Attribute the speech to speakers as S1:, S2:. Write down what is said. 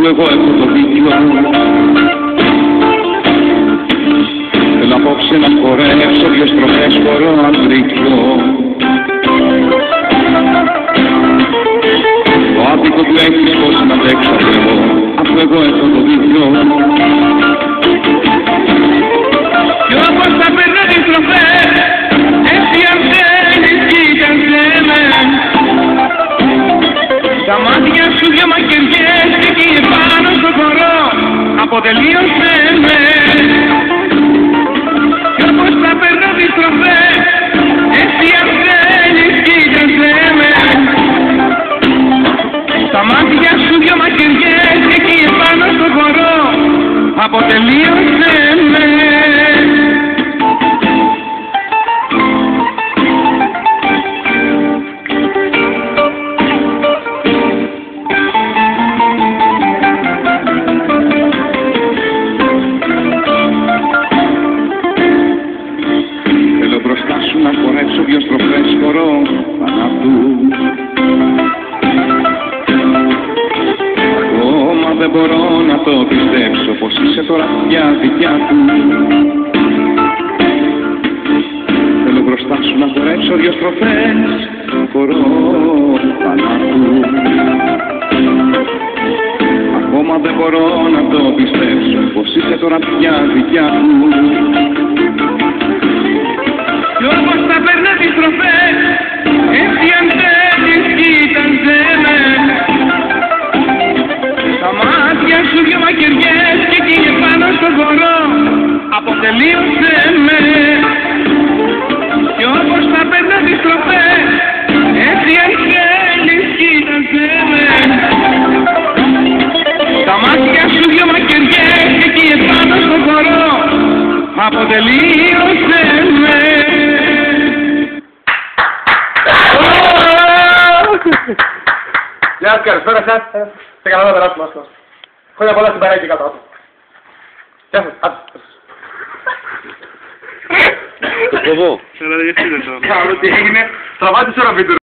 S1: αφού εγώ έχω το δίκιο. Θέλω απόψε να χορέψω δυο στροφές χορό αντρικιό. Το άδικο του έχεις πως να αντέξω εγώ, αφού εγώ έχω το δίκιο. Κι όπως θα περνώ τις στροφές, έτσι αν θέλεις κοίταζε με. Τα μάτια σου δυο μακεριές και εκεί επάνω στο χορό αποτελείωσε με. Κι όπως θα περνώ τις στροφές, έτσι αν θέλεις κοίταζε με. Τα μάτια σου δυο μακεριές και εκεί επάνω στο χορό αποτελείωσε με. Θέλω μπροστά σου να χορέψω δυο στροφές χορό θανάτου. Ακόμα δεν μπορώ να το πιστέψω πως είσαι τώρα πια δικιά του. Θέλω μπροστά σου να χορέψω δυο στροφές χορό θανάτου. Ακόμα δεν μπορώ να το πιστέψω πως είσαι τώρα πια δικιά του. Κι όπως θα περνά τις στροφές, έτσι αν θέλεις κοίταζε με. Τα μάτια σου δυο μακεριές και εκεί επάνω στο χορό αποτελείωσε με. Κι όπως θα περνά τις στροφές, έτσι αν θέλεις κοίταζε με. Τα μάτια σου δυο μακεριές και εκεί επάνω στο χορό αποτελείωσε με.
S2: Γεια σας, καλησπέρα σας. Σε καλά να περάσουμε άσχολος. Χρόνια πολλά στην παρέα και κάτω. Γεια σας, άντε.
S1: Το κοβώ.
S2: Καλό τι έγινε. Τραβάτε σε ένα βίντεο.